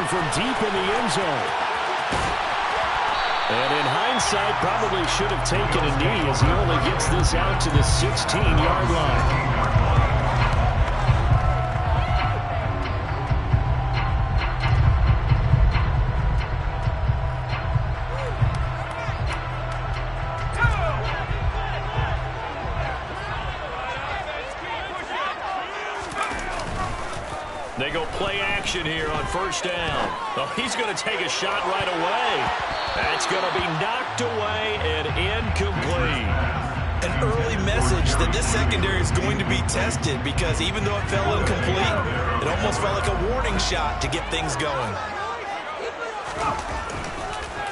one from deep in the end zone. And in hindsight, probably should have taken a knee as he only gets this out to the 16-yard line. They go play action here on first down. Oh, he's going to take a shot right away. That's going to be knocked away and incomplete. An early message that this secondary is going to be tested because even though it fell incomplete, it almost felt like a warning shot to get things going.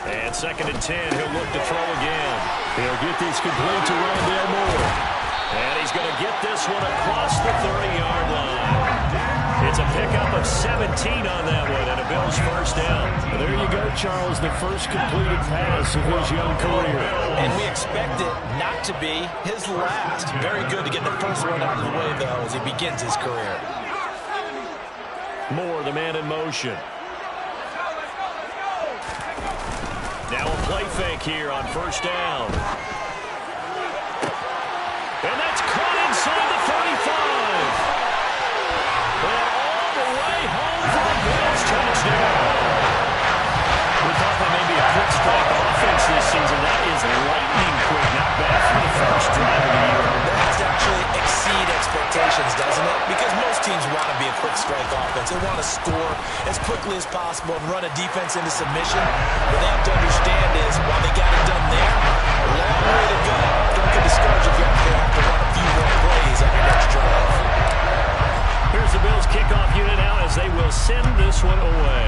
And 2nd and 10, he'll look to throw again. He'll get this complete to Rondale Moore. And he's going to get this one across the 30-yard line. It's a pickup of 17 on that one and a Bills first down. Well, there you go, Charles, the first completed pass of his young career. And we expect it not to be his last. Very good to get the first one out of the way, though, as he begins his career. Moore, the man in motion. Now a play fake here on first down. And that's caught inside the 35. And all the way home for the Bills touchdown. We thought that may be a quick strike offense this season. That is lightning quick. Not bad for the first drive of the year. That has to actually exceed expectations, doesn't it? Because most teams want to be a quick strike offense. They want to score as quickly as possible and run a defense into submission. What they have to understand is, while they got it done there, a long way to go. Don't get discouraged if you have to run a few more plays on your next drive. Here's the Bills kickoff unit out as they will send this one away.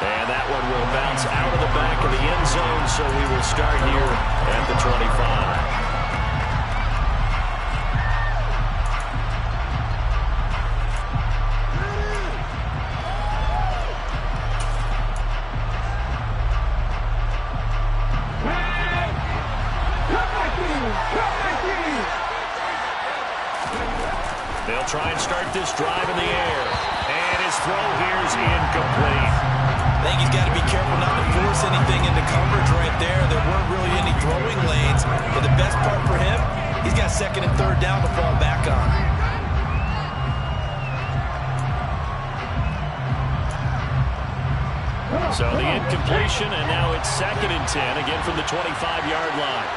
And that one will bounce out of the back of the end zone, so we will start here at the 25. They'll try and start this drive in the air. And his throw here is incomplete. I think he's got to be careful not to force anything into coverage right there. There weren't really any throwing lanes. But the best part for him, he's got 2nd and 3rd down to fall back on. So the incompletion, and now it's 2nd and 10, again from the 25-yard line.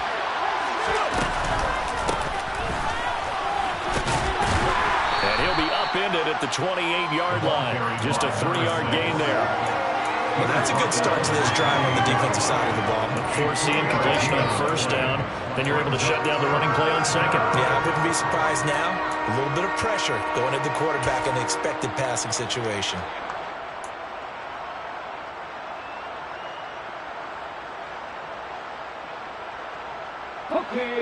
Upended at the 28-yard line. Just a 3-yard gain there. Well, that's a good start to this drive on the defensive side of the ball. Force the incompletion on first down. Then you're able to shut down the running play on second. Yeah, I wouldn't be surprised now. A little bit of pressure going at the quarterback in the expected passing situation.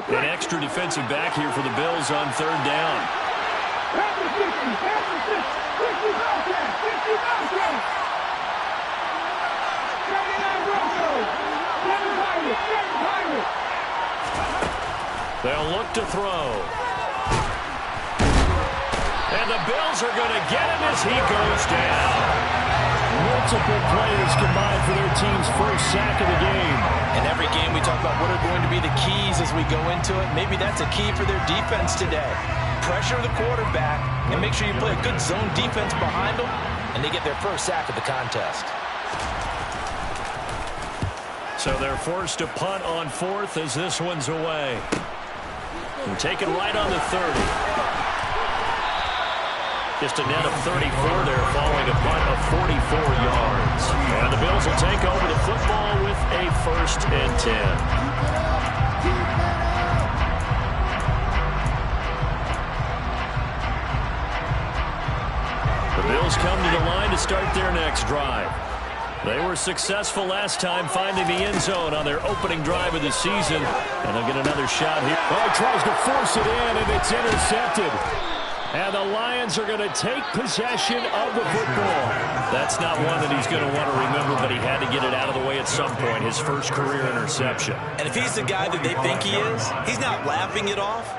An extra defensive back here for the Bills on 3rd down. They'll look to throw. And the Bills are going to get him as he goes down. Multiple players combined for their team's first sack of the game. In every game we talk about what are going to be the keys as we go into it. Maybe that's a key for their defense today. Pressure the quarterback and make sure you play a good zone defense behind them, and they get their first sack of the contest. So they're forced to punt on 4th as this one's away. And taken right on the 30. Just a net of 34 there following a punt of 44 yards. And the Bills will take over the football with a 1st and 10. The Bills come to the line to start their next drive. They were successful last time finding the end zone on their opening drive of the season. And they'll get another shot here. Oh, he tries to force it in, and it's intercepted. And the Lions are going to take possession of the football. That's not one that he's going to want to remember, but he had to get it out of the way at some point, his first career interception. And if he's the guy that they think he is, he's not laughing it off.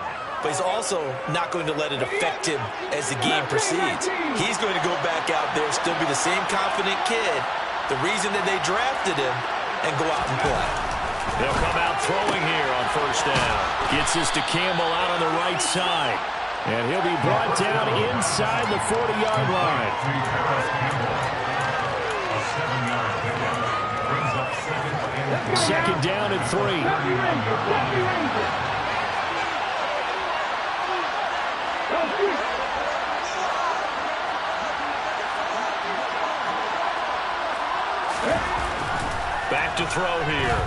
but he's also not going to let it affect him as the game proceeds. He's going to go back out there, still be the same confident kid, the reason that they drafted him, and go out and play. They'll come out throwing here on first down. Gets this to Campbell out on the right side. And he'll be brought down inside the 40-yard line. Second down and 3. Back to throw here.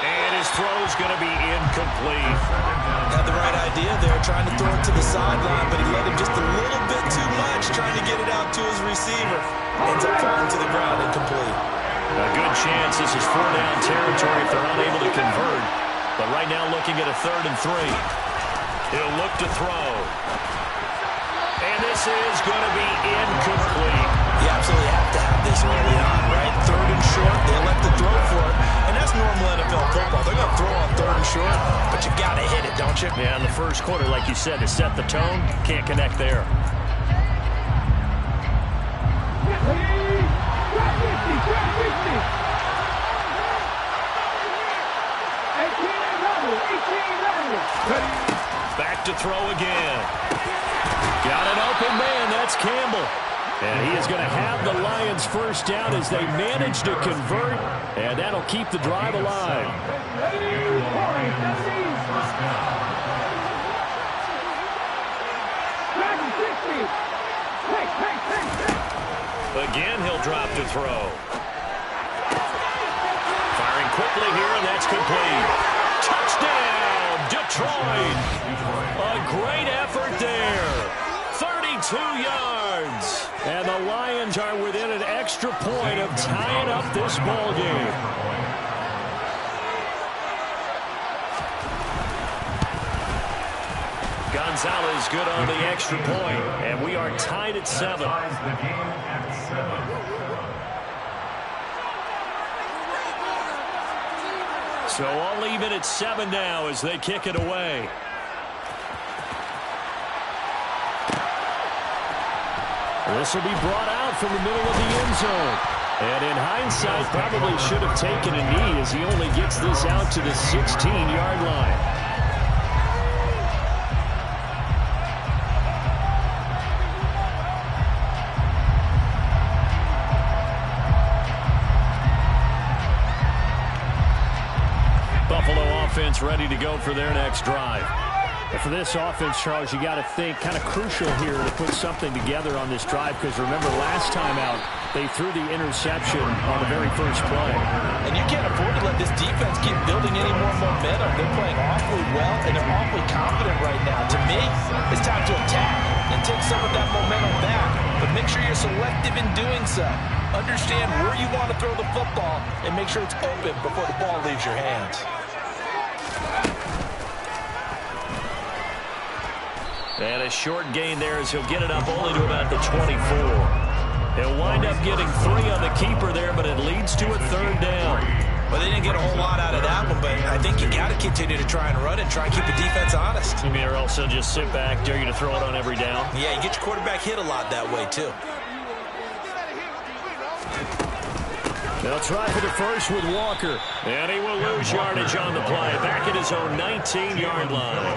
And his throw's going to be incomplete. Had the right idea there, trying to throw it to the sideline, but he let him just a little bit too much, trying to get it out to his receiver. Ends up falling to the ground, incomplete. A good chance this is 4-down territory if they're unable to convert. But right now looking at a 3rd and 3. He'll look to throw. And this is going to be incomplete. You absolutely have to have this early on, right? 3rd and short, they elect to throw for it. And that's normal NFL football. They're going to throw on 3rd and short, but you got to hit it, don't you? Yeah, in the first quarter, like you said, to set the tone, can't connect there. Back to throw again. Got an open man. That's Campbell. And he is going to have the Lions first down as they manage to convert. And that'll keep the drive alive. Again, he'll drop to throw. Firing quickly here, and that's complete. Touchdown, Detroit. A great effort there. 32 yards. And the Lions are within an extra point of tying up this ball game. Gonzalez good on the extra point, and we are tied at 7. So all even at 7 now as they kick it away. This will be brought out from the middle of the end zone. And in hindsight, probably should have taken a knee as he only gets this out to the 16-yard line. Buffalo offense ready to go for their next drive. And for this offense, Charles, you got to think kind of crucial here to put something together on this drive because remember last time out they threw the interception on the very first play. And you can't afford to let this defense keep building any more momentum. They're playing awfully well and they're awfully confident right now. To me, it's time to attack and take some of that momentum back. But make sure you're selective in doing so. Understand where you want to throw the football and make sure it's open before the ball leaves your hands. And a short gain there as he'll get it up only to about the 24. He'll wind up getting 3 on the keeper there, but it leads to a 3rd down. Well, they didn't get a whole lot out of that one, but I think you got to continue to try and run and try and keep the defense honest. You mean or else he'll just sit back, dare you to throw it on every down? Yeah, you get your quarterback hit a lot that way, too. They'll try for the first with Walker. And he will lose yardage on the play. Back at his own 19-yard line.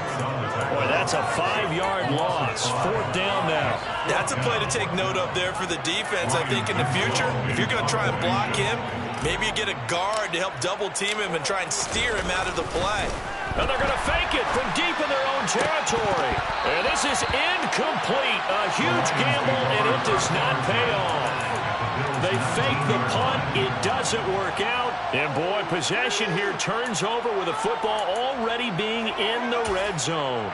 Boy, that's a 5-yard loss. 4th down now. That's a play to take note of there for the defense, I think, in the future. If you're going to try and block him, maybe you get a guard to help double-team him and try and steer him out of the play. And they're going to fake it from deep in their own territory. And this is incomplete. A huge gamble, and it does not pay off. They fake the punt. It doesn't work out. And, boy, possession here turns over with the football already being in the red zone.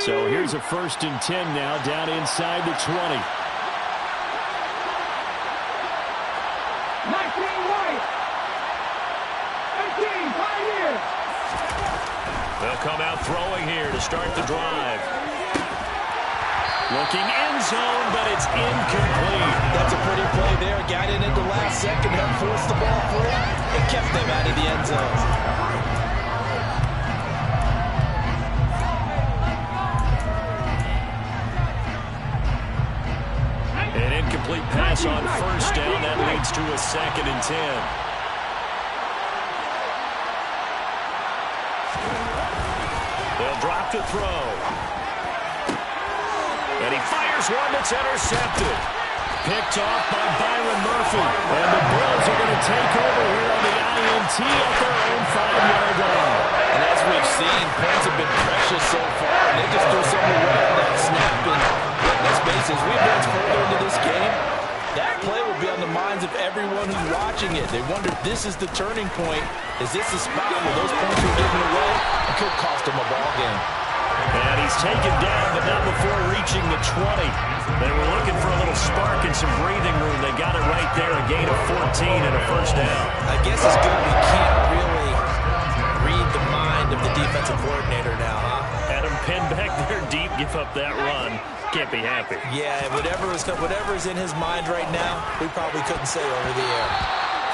So here's a 1st and 10 now down inside the 20. 19 right. 18, Pioneer. They'll come out throwing here to start the drive. Looking end zone, but it's incomplete. That's a pretty play there. Got in at the last second, helped force the ball free, and kept them out of the end zone. An incomplete pass on first down. That leads to a 2nd and 10. They'll drop to throw. And he fires one that's intercepted. Picked off by Byron Murphy. And the Bills are going to take over here on the INT at their own 5-yard line. And as we've seen, points have been precious so far. And they just threw something away on that snap. And let's face it, as we advance further into this game, that play will be on the minds of everyone who's watching it. They wonder if this is the turning point. Is this the spot where those points are given away? It could cost them a ball game. And he's taken down, but not before reaching the 20. They were looking for a little spark and some breathing room. They got it right there, a gain of 14 and a first down. I guess it's good we can't really read the mind of the defensive coordinator now, huh? Had him pinned back there deep, give up that run. Can't be happy. Yeah, whatever is in his mind right now, we probably couldn't say over the air.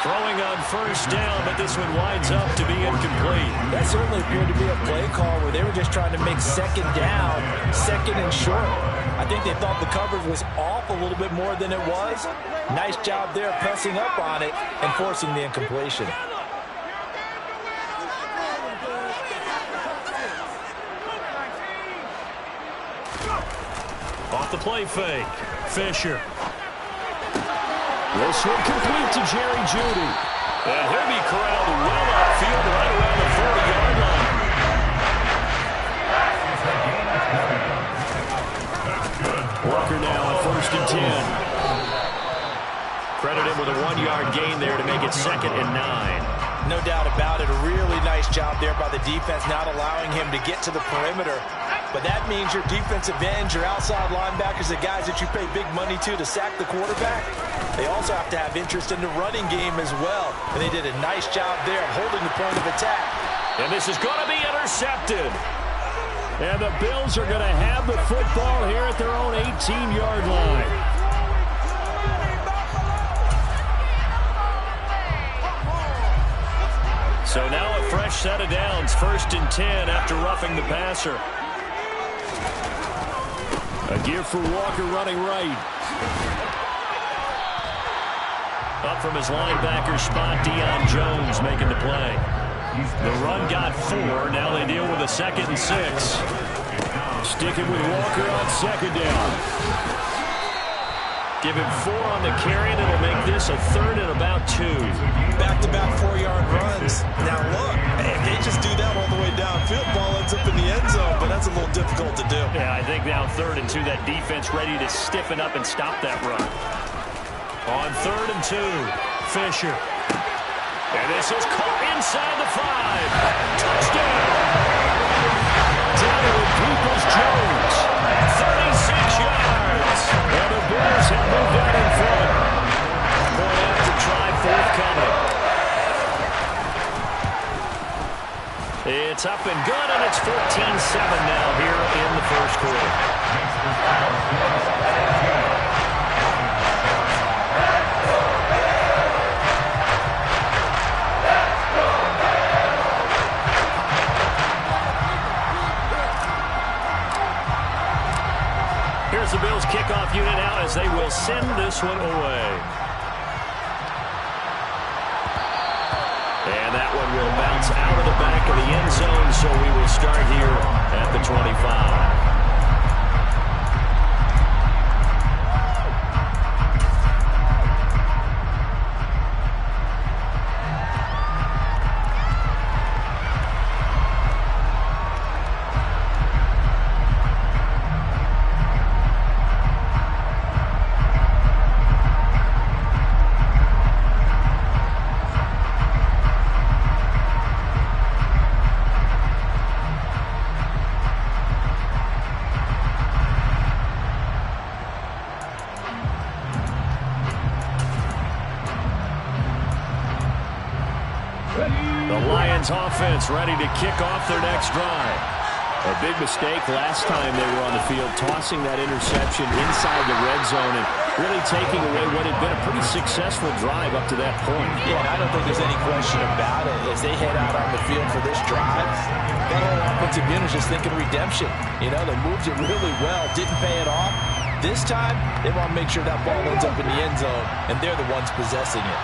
Throwing on first down, but this one winds up to be incomplete. That certainly appeared to be a play call where they were just trying to make second down, second and short. I think they thought the coverage was off a little bit more than it was. Nice job there pressing up on it and forcing the incompletion. Off the play fake. Fisher. This one complete to Jerry Jeudy. And he'll be corralled well upfield right around the 40-yard line. Walker now on 1st and 10. Credit him with a 1-yard gain there to make it 2nd and 9. No doubt about it. A really nice job there by the defense, not allowing him to get to the perimeter. But that means your defensive ends, your outside linebackers, the guys that you pay big money to sack the quarterback, they also have to have interest in the running game as well. And they did a nice job there of holding the point of attack. And this is going to be intercepted. And the Bills are going to have the football here at their own 18-yard line. So now a fresh set of downs, 1st and 10 after roughing the passer. A give for Walker running right. Up from his linebacker spot, Deion Jones making the play. The run got 4. Now they deal with a 2nd and 6. Sticking with Walker on 2nd down. Give him 4 on the carry, and it'll make this a 3rd and about 2. Back-to-back 4-yard runs. Now look, if they just do that all the way downfield, ball ends up in the end zone, but that's a little difficult to do. Yeah, I think now 3rd and 2, that defense ready to stiffen up and stop that run. On 3rd and 2, Fisher. And this is caught inside the 5. Touchdown! Donovan Peoples-Jones, 36 yards. And the Bears have moved out in front. Point after try forthcoming. It's up and good, and it's 14-7 now here in the first quarter. Here's the Bills kickoff unit out as they will send this one away. And that one will bounce out of the back of the end zone, so we will start here at the 25. The Lions offense ready to kick off their next drive. A big mistake last time they were on the field, tossing that interception inside the red zone and really taking away what had been a pretty successful drive up to that point. Yeah, I don't think there's any question about it. As they head out on the field for this drive, that whole offensive unit is just thinking redemption. You know, they moved it really well, didn't pay it off. This time, they want to make sure that ball ends up in the end zone, and they're the ones possessing it.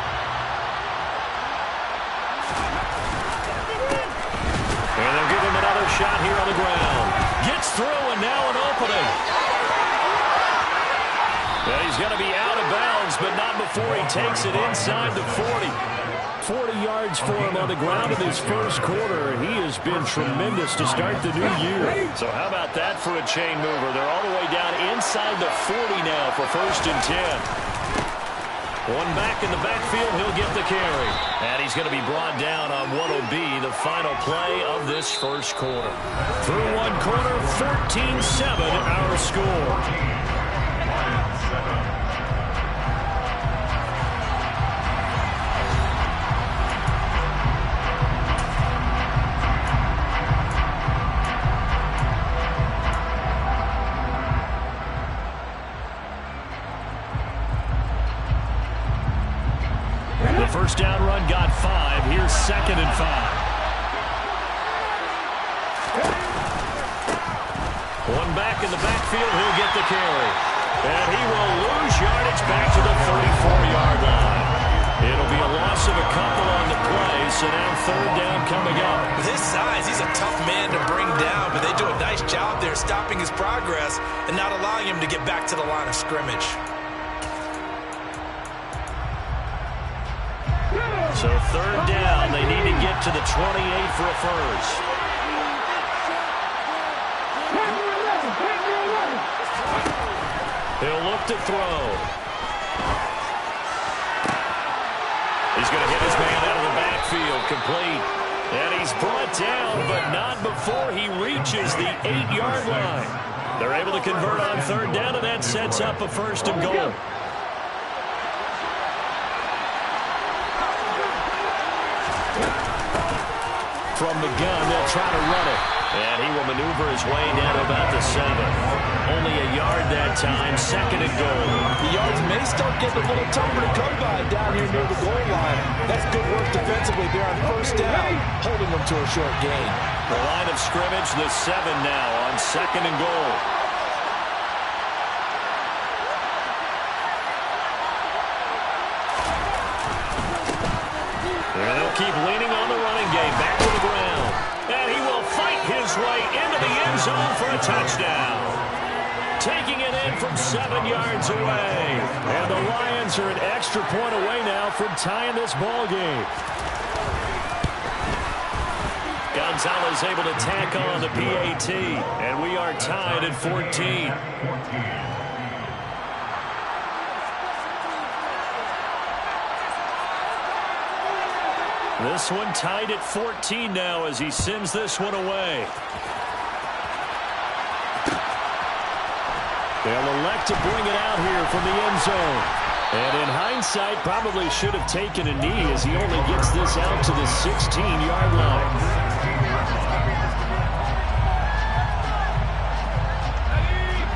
And they'll give him another shot here on the ground. Gets through, and now an opening. Well, he's going to be out of bounds, but not before he takes it inside the 40. 40 yards for him on the ground in his first quarter. He has been tremendous to start the new year. So how about that for a chain mover? They're all the way down inside the 40 now for 1st and 10. One back in the backfield, he'll get the carry. And he's going to be brought down on what will be the final play of this first quarter. Through one quarter, 14-7 our score. First down run got 5. Here's 2nd and 5. One back in the backfield. He'll get the carry. And he will lose yardage back to the 34-yard line. It'll be a loss of a couple on the play, so now 3rd down coming up. With his size, he's a tough man to bring down, but they do a nice job there stopping his progress and not allowing him to get back to the line of scrimmage. So 3rd down, they need to get to the 28 for a first. He'll look to throw. He's going to hit his man out of the backfield, complete. And he's brought down, but not before he reaches the 8-yard line. They're able to convert on 3rd down, and that sets up a 1st and goal. From the gun, they'll try to run it. And he will maneuver his way down to about the 7. Only a yard that time, 2nd and goal. The yards may start getting a little tougher to come by down here near the goal line. That's good work defensively there on 1st down, holding them to a short gain. The line of scrimmage, the 7 now on 2nd and goal. And they'll keep leaning on the running game. Back to the ground. And he will fight his way into the end zone for a touchdown. Taking it in from 7 yards away. And the Lions are an extra point away now from tying this ball game. Gonzalez able to tack on the PAT. And we are tied at 14. This one tied at 14 now as he sends this one away. They'll elect to bring it out here from the end zone. And in hindsight, probably should have taken a knee as he only gets this out to the 16-yard line.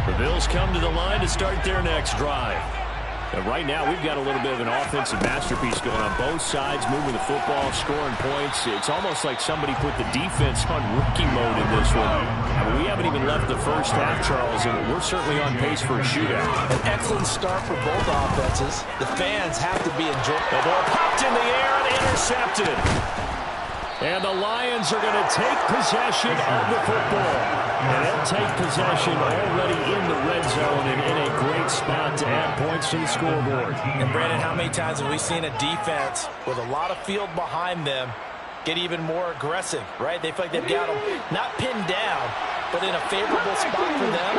The Bills come to the line to start their next drive. And right now, we've got a little bit of an offensive masterpiece going on both sides, moving the football, scoring points. It's almost like somebody put the defense on rookie mode in this one. I mean, we haven't even left the first half, Charles, and we're certainly on pace for a shootout. An excellent start for both offenses. The fans have to be enjoying. The ball popped in the air and intercepted. And the Lions are going to take possession of the football. And they'll take possession already in the red zone and in a great spot to add points to the scoreboard. And Brandon, how many times have we seen a defense with a lot of field behind them get even more aggressive, right? They feel like they've got them not pinned down, but in a favorable spot for them.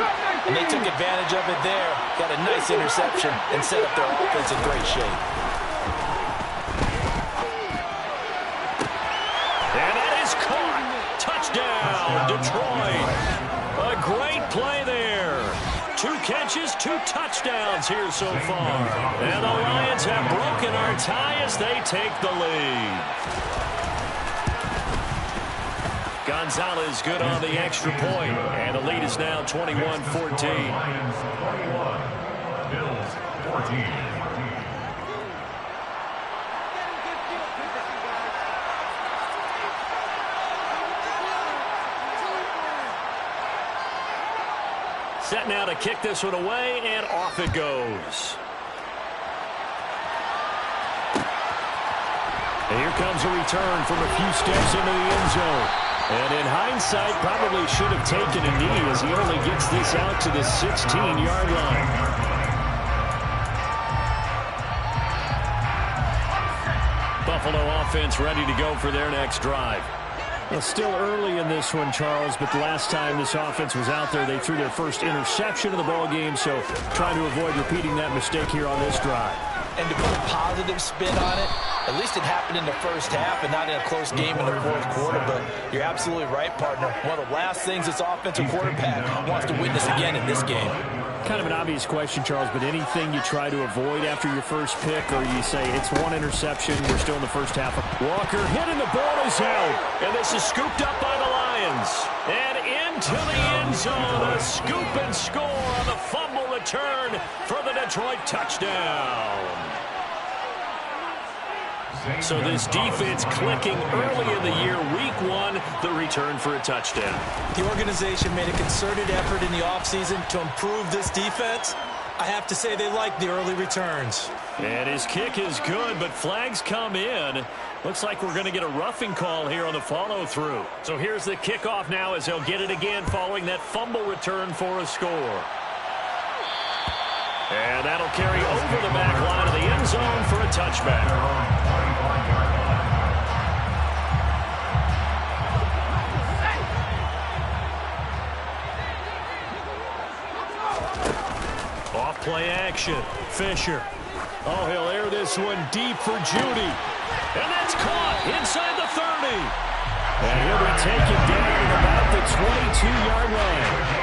And they took advantage of it there. Got a nice interception and set up their offense in great shape. Touchdown, Detroit. A great play there. 2 catches, 2 touchdowns here so far. And the Lions have broken our tie as they take the lead. Gonzalez good on the extra point, and the lead is now 21-14. Lions 21, Bills 14. Set now to kick this one away, and off it goes. And here comes a return from a few steps into the end zone. And in hindsight, probably should have taken a knee as he only gets this out to the 16-yard line. Buffalo offense ready to go for their next drive. Well, still early in this one, Charles, but the last time this offense was out there, they threw their first interception of the ball game, so trying to avoid repeating that mistake here on this drive. And to put a positive spin on it, at least it happened in the first half and not in a close game in the fourth quarter. But you're absolutely right, partner. One of the last things this offensive quarterback wants to witness again in this game. Kind of an obvious question, Charles, but anything you try to avoid after your first pick, or you say it's one interception, we're still in the first half. Walker hitting the ball is out, and this is scooped up by the Lions. And into the end zone, a scoop and score on the fumble return for the Detroit touchdown. So this defense clicking early in the year, week one, the return for a touchdown. The organization made a concerted effort in the offseason to improve this defense. I have to say they like the early returns. And his kick is good, but flags come in. Looks like we're going to get a roughing call here on the follow-through. So here's the kickoff now as they'll get it again following that fumble return for a score. And that'll carry over the back line of the end zone for a touchback. Off-play action. Fisher. Oh, he'll air this one deep for Judy. And that's caught inside the 30. And he'll be taken down at about the 22-yard line.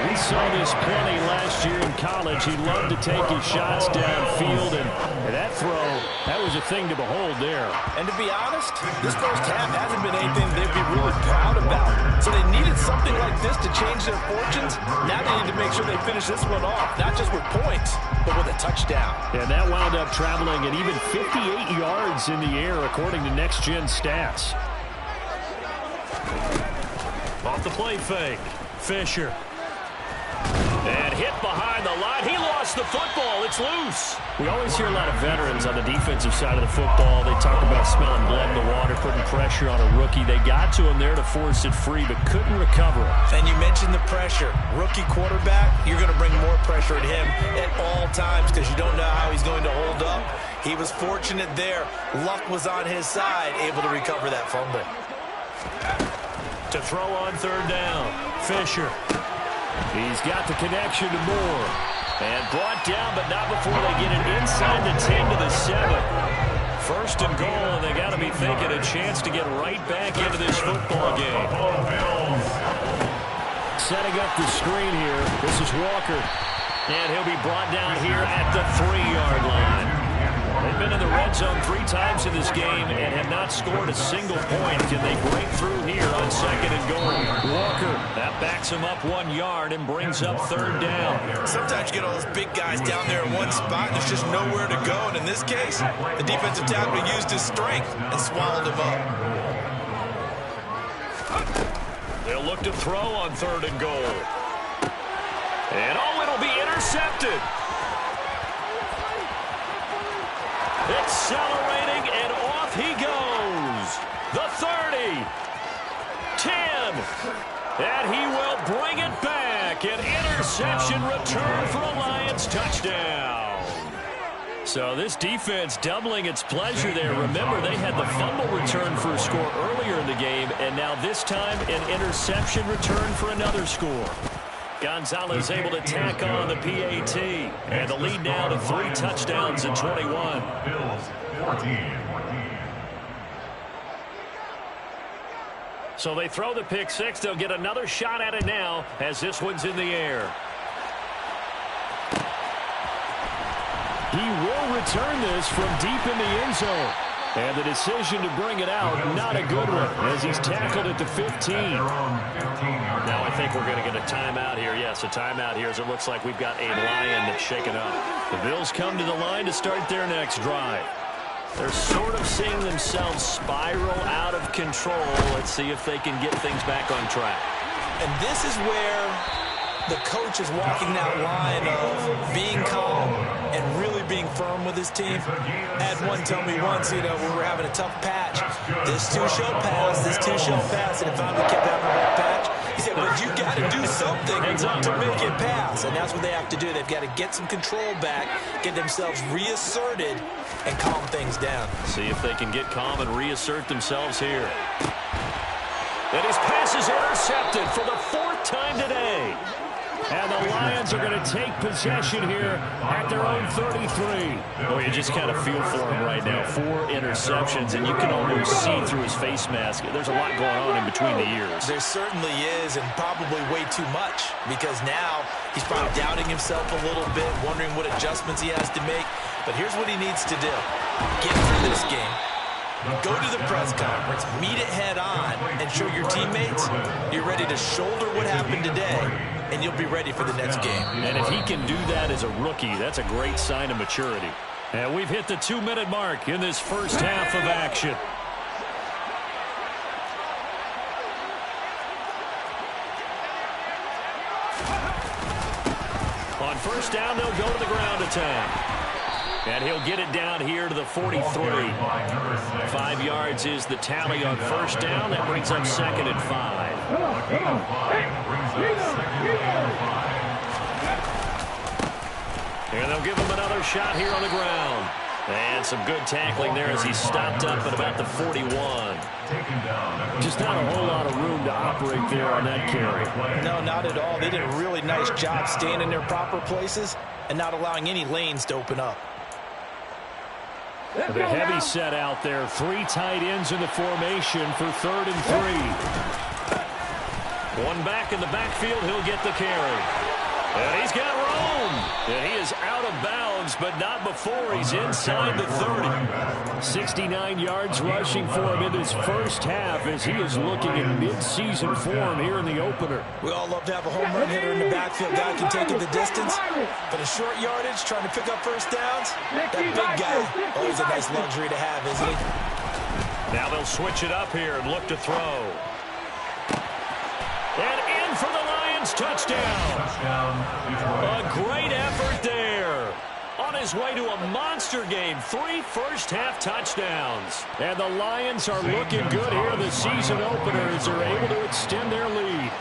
We saw this plenty last year in college. He loved to take his shots downfield, and that throw, that was a thing to behold there. And to be honest, this first half hasn't been anything they'd be really proud about. So they needed something like this to change their fortunes. Now they need to make sure they finish this one off, not just with points, but with a touchdown. And that wound up traveling at even 58 yards in the air, according to Next Gen Stats. Off the play fake, Fisher. And hit behind the line. He lost the football. It's loose. We always hear a lot of veterans on the defensive side of the football. They talk about smelling blood in the water, putting pressure on a rookie. They got to him there to force it free, but couldn't recover it. And you mentioned the pressure. Rookie quarterback, you're going to bring more pressure at him at all times because you don't know how he's going to hold up. He was fortunate there. Luck was on his side, able to recover that fumble. To throw on third down, Fisher. He's got the connection to Moore. And brought down, but not before they get it inside the 10 to the 7. First and goal, and they got to be thinking a chance to get right back into this football game. Setting up the screen here. This is Walker. And he'll be brought down here at the 3-yard line. They've been in the red zone 3 times in this game and have not scored a single point. Can they break through here on second and goal? Walker, that backs him up 1 yard and brings up third down. Sometimes you get all those big guys down there in one spot and there's just nowhere to go. And in this case, the defensive tackle used his strength and swallowed him up. They'll look to throw on third and goal. And oh, it'll be intercepted. Accelerating, and off he goes. The 30, 10, and he will bring it back. An interception return for a Lions touchdown. So this defense doubling its pleasure there. Remember, they had the fumble return for a score earlier in the game, and now this time an interception return for another score. Gonzalez able to tack on the PAT. And the lead now to 3 touchdowns in 21. Bills 14. So they throw the pick 6. They'll get another shot at it now as this one's in the air. He will return this from deep in the end zone. And the decision to bring it out, not a good one, as he's tackled at the 15. Now I think we're going to get a timeout here. Yes, a timeout here, as it looks like we've got a Lion that's shaken up. The Bills come to the line to start their next drive. They're sort of seeing themselves spiral out of control. Let's see if they can get things back on track. And this is where the coach is walking that line of being calm and really being firm with his team. I had one tell me once, we were having a tough patch. This two shall pass, this two shall pass. And if I kept having a rough patch, he said, but you got to do something to make it pass. And that's what they have to do. They've got to get some control back, get themselves reasserted, and calm things down. See if they can get calm and reassert themselves here. And his pass is intercepted for the 4th time today. And the Lions are going to take possession here at their own 33. Boy, you just kind of feel for him right now. 4 interceptions, and you can almost see through his face mask. There's a lot going on in between the ears. There certainly is, and probably way too much, because now he's probably doubting himself a little bit, wondering what adjustments he has to make. But here's what he needs to do. Get through this game. Go to the press conference, meet it head on, and show your teammates you're ready to shoulder what happened today, and you'll be ready for the next game. And if he can do that as a rookie, that's a great sign of maturity. And we've hit the 2-minute mark in this first half of action. On first down, they'll go to the ground attack. And he'll get it down here to the 43. 5 yards is the tally on first down. That brings up 2nd and 5. And they'll give him another shot here on the ground. And some good tackling there as he stopped up at about the 41. Just not a whole lot of room to operate there on that carry. No, not at all. They did a really nice job staying in their proper places and not allowing any lanes to open up. The heavy set out there. 3 tight ends in the formation for 3rd and 3. One back in the backfield. He'll get the carry. And he's got room. And he is out of bounds, but not before he's inside the 30. 69 yards rushing for him in this first half as he is looking in mid-season form here in the opener. We all love to have a home run hitter in the backfield. Guy can take it the distance. But a short yardage, trying to pick up first downs, that big guy, always a nice luxury to have, isn't he? Now they'll switch it up here and look to throw. And in for the Lions, touchdown. A great effort there. On his way to a monster game, 3 first-half touchdowns. And the Lions are looking good here in the season opener as they're able to extend their lead.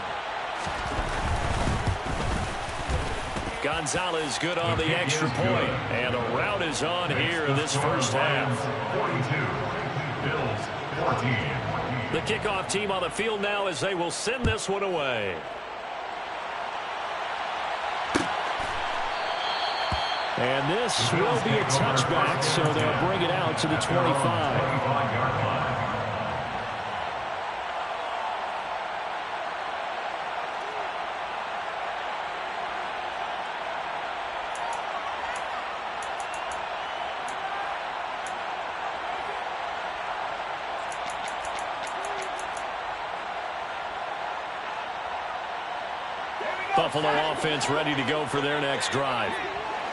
Gonzalez good on the extra point. And a rout is on here in this first half. 42, Bills 14. The kickoff team on the field now as they will send this one away. And this will be a touchback, so they'll bring it out to the 25. Buffalo offense ready to go for their next drive.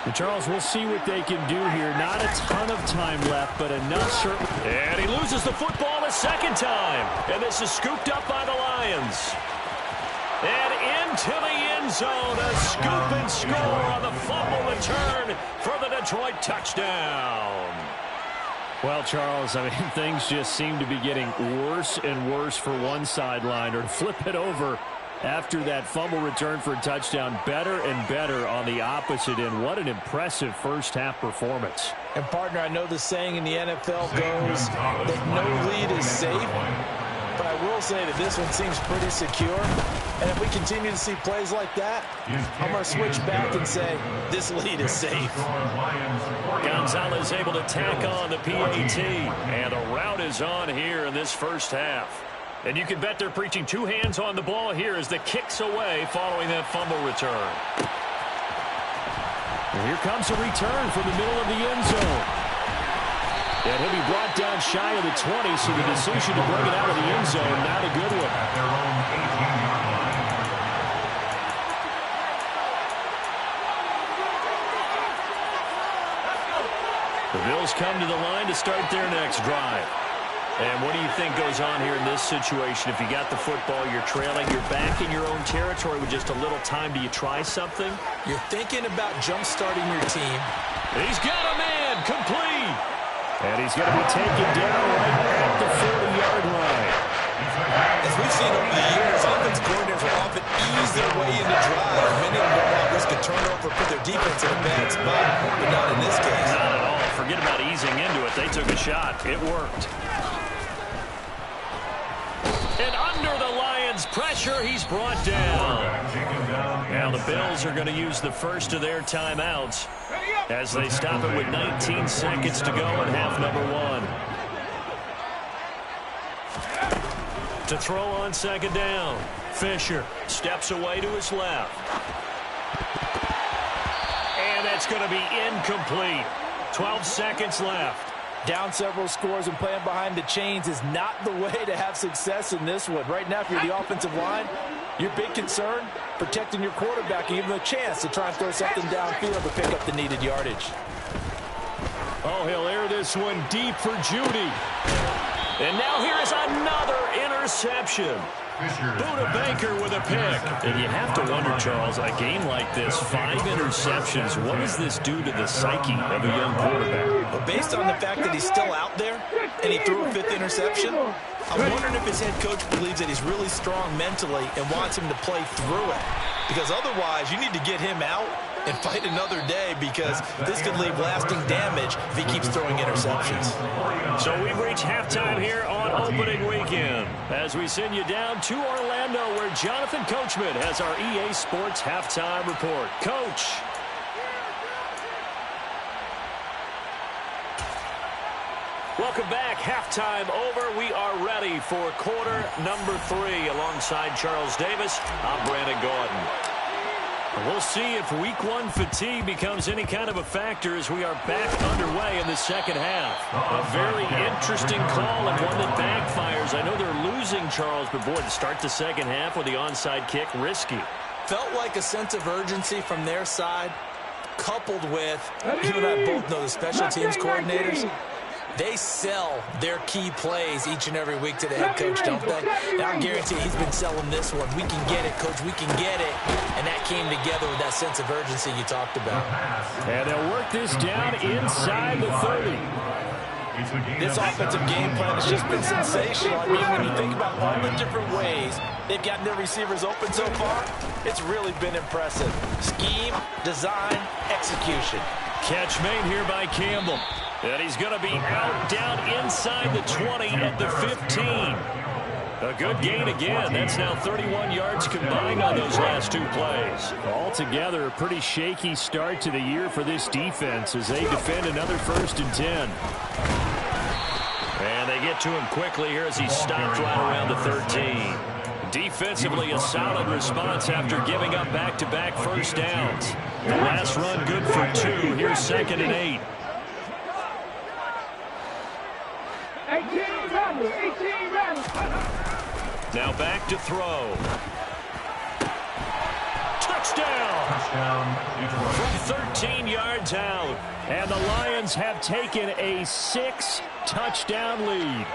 And Charles, we'll see what they can do here. Not a ton of time left, but enough certainly. And he loses the football a second time. And this is scooped up by the Lions. And into the end zone, a scoop and score on the fumble return for the Detroit touchdown. Well, Charles, I mean, things just seem to be getting worse and worse for one sideline, or flip it over. After that fumble return for a touchdown, better and better on the opposite end. What an impressive first-half performance. And, partner, I know the saying in the NFL goes that no lead is safe, but I will say that this one seems pretty secure. And if we continue to see plays like that, I'm going to switch back and say this lead is safe. Gonzalez able to tack on the PAT, and a rout is on here in this first half. And you can bet they're preaching 2 hands on the ball here as the kick's away following that fumble return. And here comes a return from the middle of the end zone. And he'll be brought down shy of the 20, so the decision to bring it out of the end zone, not a good one. At their own 18-yard line. The Bills come to the line to start their next drive. And what do you think goes on here in this situation? If you got the football, you're trailing, you're back in your own territory with just a little time. Do you try something? You're thinking about jump-starting your team. He's got a man, complete. And he's going to be taken down right at the 40-yard line. As we've seen over the years, offense coordinators will often ease their way into drive. Many of them don't want to risk a turnover, put their defense in a bad spot, but not in this case. Not at all. Forget about easing into it. They took a shot. It worked. And under the Lions' pressure, he's brought down. Now the Bills are going to use the first of their timeouts as they stop it with 19 seconds to go in half number 1. To throw on second down. Fisher steps away to his left. And that's going to be incomplete. 12 seconds left. Down several scores and playing behind the chains is not the way to have success in this one. Right now, if you're the offensive line, your big concern, protecting your quarterback and giving him a chance to try and throw something downfield to pick up the needed yardage. Oh, he'll air this one deep for Judy. And now here is another interception. Buda Baker with a pick. And you have to wonder, Charles, a game like this, 5 interceptions, what does this do to the psyche of a young quarterback? Well, based on the fact that he's still out there and he threw a 5th interception, I'm wondering if his head coach believes that he's really strong mentally and wants him to play through it. Because otherwise, you need to get him out and fight another day, because this could leave lasting damage if he keeps throwing interceptions. So we've reached halftime here on opening weekend as we send you down to Orlando, where Jonathan Coachman has our EA Sports halftime report. Coach. Welcome back. Halftime over. We are ready for quarter number 3 alongside Charles Davis. I'm Brandon Gordon. We'll see if week 1 fatigue becomes any kind of a factor as we are back underway in the second half. A very interesting call and one that backfires. I know they're losing, Charles, but boy, to start the second half with the onside kick, risky. Felt like a sense of urgency from their side, coupled with, you and I both know the special teams coordinators, they sell their key plays each and every week to the head coach, don't they? And I guarantee he's been selling this one. We can get it, coach. We can get it. And that came together with that sense of urgency you talked about. And they'll work this down inside the 30. This offensive game plan has just been sensational. I mean, when you think about all the different ways they've gotten their receivers open so far, it's really been impressive. Scheme, design, execution. Catch made here by Campbell. And he's going to be out down inside the 20 at the 15. A good gain again. That's now 31 yards combined on those last 2 plays. Altogether, a pretty shaky start to the year for this defense as they defend another 1st and 10. And they get to him quickly here as he stopped right around the 13. Defensively, a solid response after giving up back-to-back first downs. The last run good for 2. Here's 2nd and 8. 18 runners. Now back to throw. Touchdown. From 13 yards out. And the Lions have taken a 6-touchdown lead.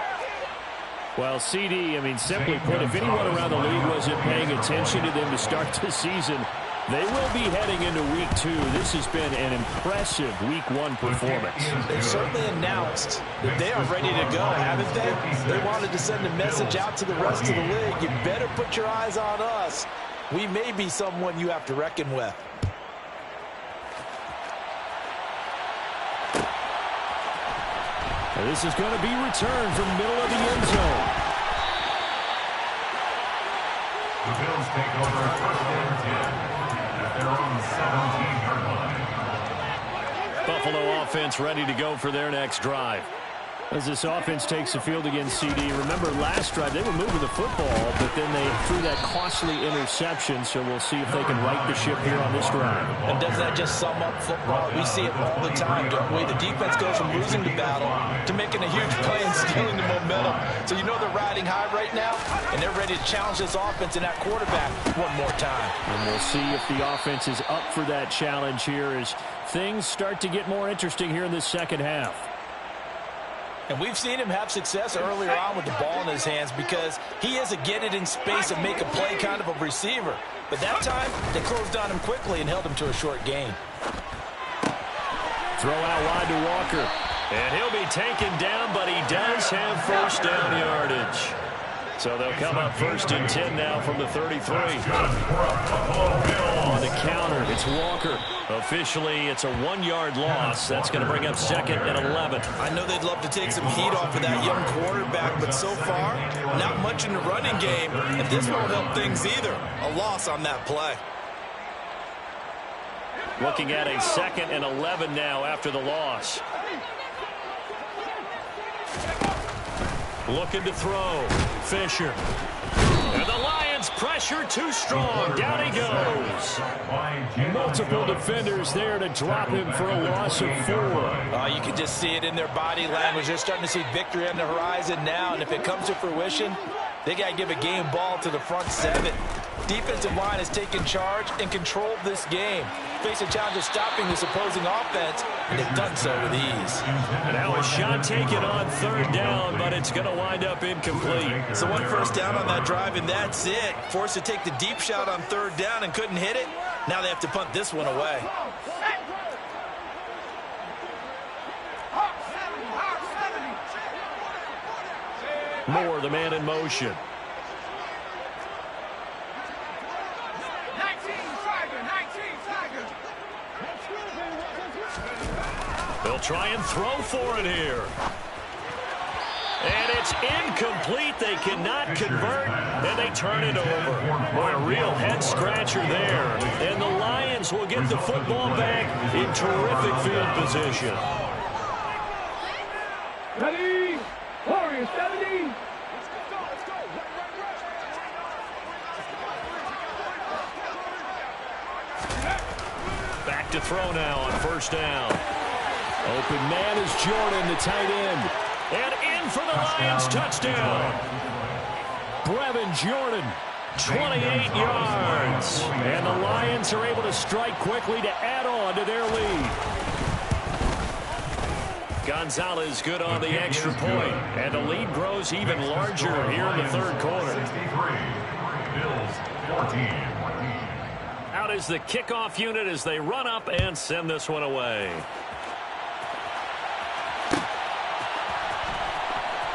Well, CD, I mean, simply put, if anyone around the league wasn't paying attention to them to start the season, they will be heading into week 2. This has been an impressive week 1 performance. They've certainly announced that they are ready to go, haven't they? They wanted to send a message out to the rest of the league. You better put your eyes on us. We may be someone you have to reckon with. And this is going to be returned from the middle of the end zone. The Bills take over 1st and 10. Their own 17-yard line. Buffalo offense ready to go for their next drive. As this offense takes the field against CD, remember last drive they were moving the football, but then they threw that costly interception, so we'll see if they can right the ship here on this drive. And doesn't that just sum up football? We see it all the time, don't we? The defense goes from losing the battle to making a huge play and stealing the momentum. So you know they're riding high right now, and they're ready to challenge this offense and that quarterback one more time. And we'll see if the offense is up for that challenge here as things start to get more interesting here in this second half. And we've seen him have success earlier on with the ball in his hands because he is a get it in space and make a play kind of a receiver. But that time, they closed on him quickly and held him to a short gain. Throw out wide to Walker. And he'll be taken down, but he does have first down yardage. So they'll come up 1st and 10 now from the 33. On the counter, it's Walker. Officially, it's a 1-yard loss. That's going to bring up 2nd and 11. I know they'd love to take some heat off of that young quarterback, but so far, not much in the running game, and this won't help things either. A loss on that play. Looking at a 2nd and 11 now after the loss. Looking to throw. Fisher. And the Lions pressure too strong. Down he goes. Multiple defenders there to drop him for a loss of 4. You can just see it in their body language. They're starting to see victory on the horizon now, and if it comes to fruition, they got to give a game ball to the front 7. Defensive line has taken charge and controlled this game. Face a challenge of stopping this opposing offense, and they've done so with ease. And now a shot taken on 3rd down, but it's going to wind up incomplete. So 1 first down on that drive, and that's it. Forced to take the deep shot on 3rd down and couldn't hit it. Now they have to punt this one away. Moore, the man in motion. They'll try and throw for it here. And it's incomplete. They cannot convert, and they turn it over. Boy, a real head-scratcher there. And the Lions will get the football back in terrific field position. Ready? Warriors 70. Back to throw now on 1st down. Open man is Jordan, the tight end. And in for the Lions touchdown. Brevin Jordan, 28 yards. And the Lions are able to strike quickly to add on to their lead. Gonzalez good on the extra point. And the lead grows even larger here in the 3rd quarter. Bills 14. Out is the kickoff unit as they run up and send this one away.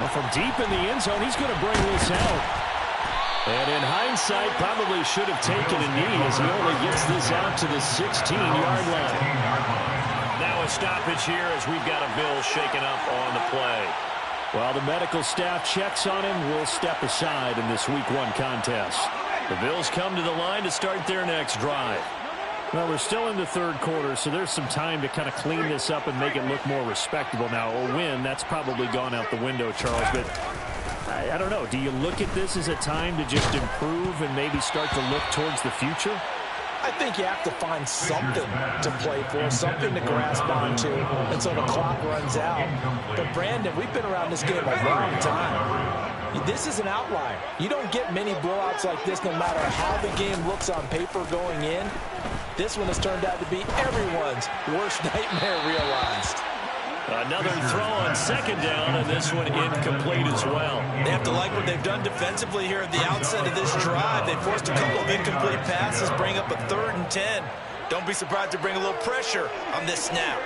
Well, from deep in the end zone, he's going to bring this out. And in hindsight, probably should have taken a knee as he only gets this out to the 16-yard line. Now a stoppage here as we've got a Bill shaken up on the play. While the medical staff checks on him, we'll step aside in this Week 1 contest. The Bills come to the line to start their next drive. Well, we're still in the 3rd quarter, so there's some time to kind of clean this up and make it look more respectable. Now, a win, that's probably gone out the window, Charles, but I don't know. Do you look at this as a time to just improve and maybe start to look towards the future? I think you have to find something to play for, something to grasp onto, and so the clock runs out. But, Brandon, we've been around this game a long time. This is an outlier. You don't get many blowouts like this no matter how the game looks on paper going in. This one has turned out to be everyone's worst nightmare realized. Another throw on 2nd down, and this one incomplete as well. They have to like what they've done defensively here at the outset of this drive. They forced a couple of incomplete passes, bring up a 3rd and 10. Don't be surprised to bring a little pressure on this snap.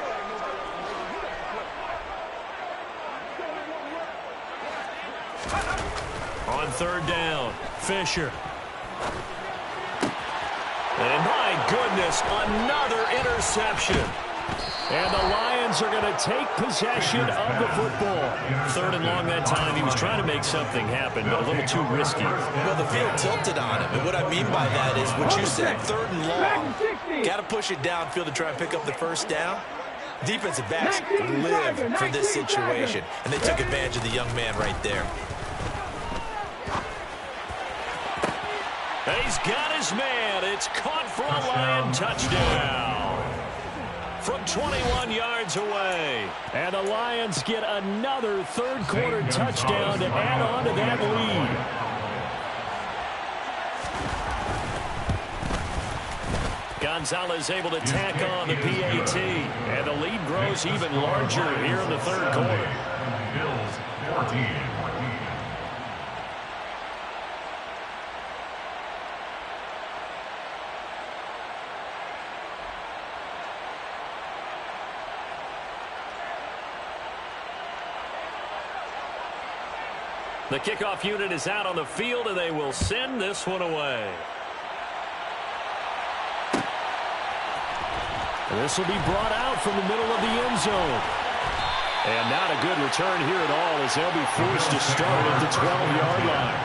On 3rd down, Fisher. And my goodness, another interception. And the Lions are going to take possession of the football. 3rd and long that time. He was trying to make something happen, but a little too risky. Well, the field tilted on him. And what I mean by that is what you said, 3rd and long. Got to push it downfield to try and pick up the 1st down. Defensive backs live for this situation, and they took advantage of the young man right there. He's got his man. It's caught for a Lion touchdown from 21 yards away. And the Lions get another third-quarter touchdown to add on to that lead. Gonzalez able to tack on the PAT. And the lead grows even larger here in the third quarter. Bills 14. The kickoff unit is out on the field, and they will send this one away. This will be brought out from the middle of the end zone. And not a good return here at all, as they'll be forced to start at the 12-yard line.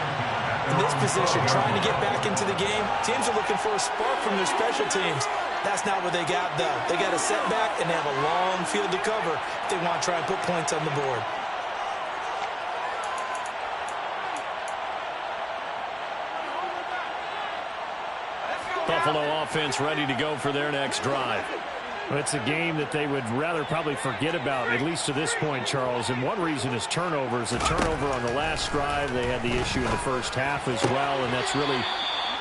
In this position, trying to get back into the game, teams are looking for a spark from their special teams. That's not what they got, though. They got a setback, and they have a long field to cover if they want to try and put points on the board. Buffalo offense ready to go for their next drive. Well, it's a game that they would rather probably forget about, at least to this point, Charles. And one reason is turnovers. A turnover on the last drive. They had the issue in the first half as well, and that's really,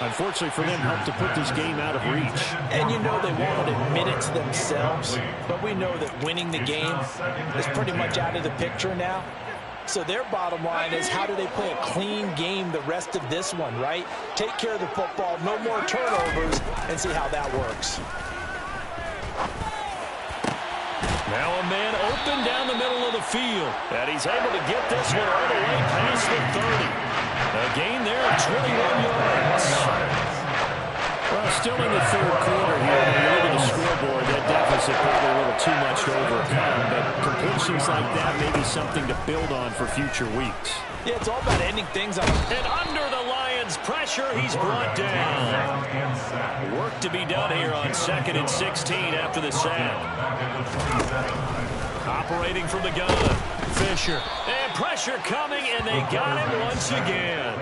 unfortunately for them, helped to put this game out of reach. And you know they won't admit it to themselves, but we know that winning the game is pretty much out of the picture now. So their bottom line is, how do they play a clean game the rest of this one, right? Take care of the football, no more turnovers, and see how that works. Now a man open down the middle of the field. And he's able to get this one all the way past the 30. A gain there of 21 yards. Well, still in the third quarter here. When you look at the scoreboard, that deficit probably a little too much to overcome. But completions like that may be something to build on for future weeks. Yeah, it's all about ending things on. And under the Lions' pressure, he's brought down. Work to be done here on 2nd and 16 after the sack. Operating from the gun, Fisher. And pressure coming, and they got him once again.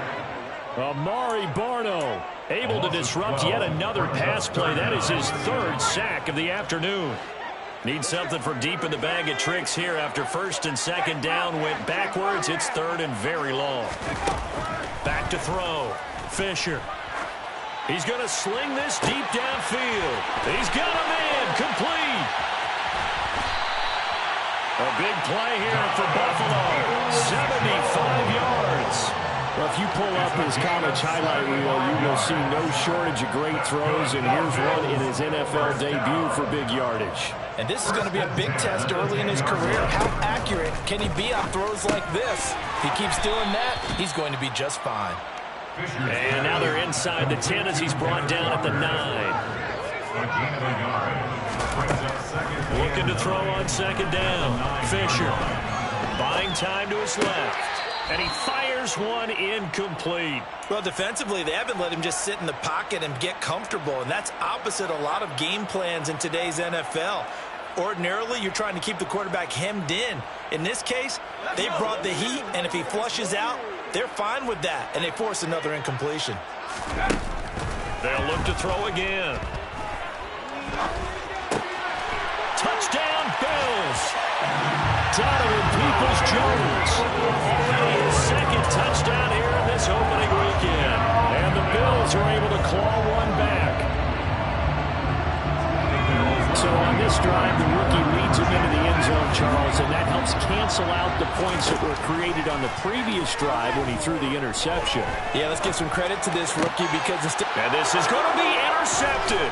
Amari Barno able to disrupt yet another pass play. That is his third sack of the afternoon. Need something from deep in the bag of tricks here after 1st and 2nd down went backwards. It's 3rd and very long. Back to throw. Fisher. He's going to sling this deep downfield. He's got a man complete. A big play here for Buffalo. 75 yards. Well, if you pull up his college highlight reel, you will see no shortage of great throws, and here's one in his NFL debut for big yardage. And this is going to be a big test early in his career. How accurate can he be on throws like this? If he keeps doing that, he's going to be just fine. And now they're inside the 10 as he's brought down at the 9. Looking to throw on 2nd down. Fisher buying time to his left. And he fires one incomplete. Well, defensively, they haven't let him just sit in the pocket and get comfortable, and that's opposite a lot of game plans in today's NFL. Ordinarily, you're trying to keep the quarterback hemmed in. In this case, they brought the heat, and if he flushes out, they're fine with that, and they force another incompletion. They'll look to throw again. Touchdown, Bills. Donovan Peoples-Jones. Already his 2nd touchdown here in this opening weekend. And the Bills are able to claw one back. So on this drive, the rookie leads him into the end zone, Charles, and that helps cancel out the points that were created on the previous drive when he threw the interception. Yeah, let's give some credit to this rookie because and this is going to be intercepted.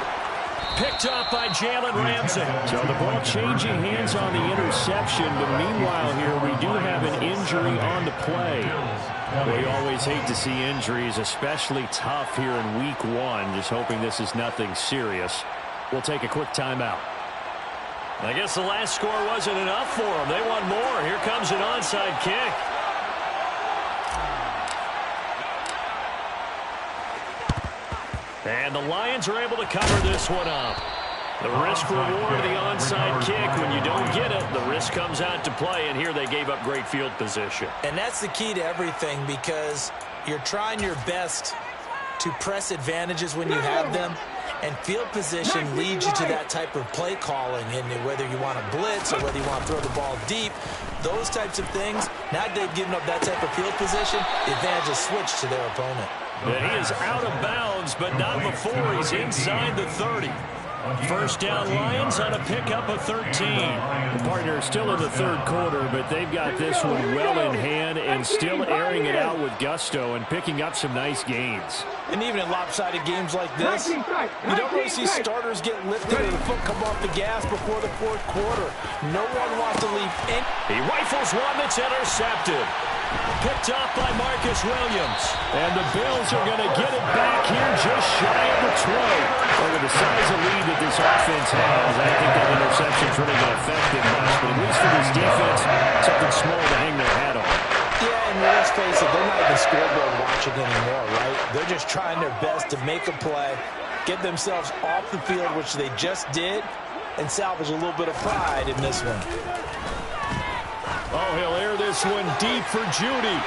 Picked up by Jalen Ramsey. So the ball changing hands on the interception, but meanwhile here we do have an injury on the play. We always hate to see injuries, especially tough here in week 1. Just hoping this is nothing serious. We'll take a quick timeout. I guess the last score wasn't enough for them. They want more. Here comes an onside kick. And the Lions are able to cover this one up. The risk reward of the onside kick. When you don't get it, the risk comes out to play, and here they gave up great field position. And that's the key to everything, because you're trying your best to press advantages when you have them, and field position leads you to that type of play calling. And whether you want to blitz or whether you want to throw the ball deep, those types of things, now that they've given up that type of field position, the advantage is switched to their opponent. And he is out of bounds, but not before he's inside the 30. First down, Lions on a pickup of 13. The partner is still in the third quarter, but they've got this one well in hand and still airing it out with gusto and picking up some nice gains. And even in lopsided games like this, you don't really see starters get lifted or the foot come off the gas before the fourth quarter. No one wants to leave in. He rifles one that's intercepted. Picked off by Marcus Williams. And the Bills are going to get it back here just shy of the 20. Well, with the size of lead that this offense has, I think that interception's really going to affect them much. But at least for this defense, something small to hang their hat on. Yeah, and let's face it, they're not even scoreboard watching anymore, right? They're just trying their best to make a play, get themselves off the field, which they just did, and salvage a little bit of pride in this one. Oh, he'll air this one deep for Judy.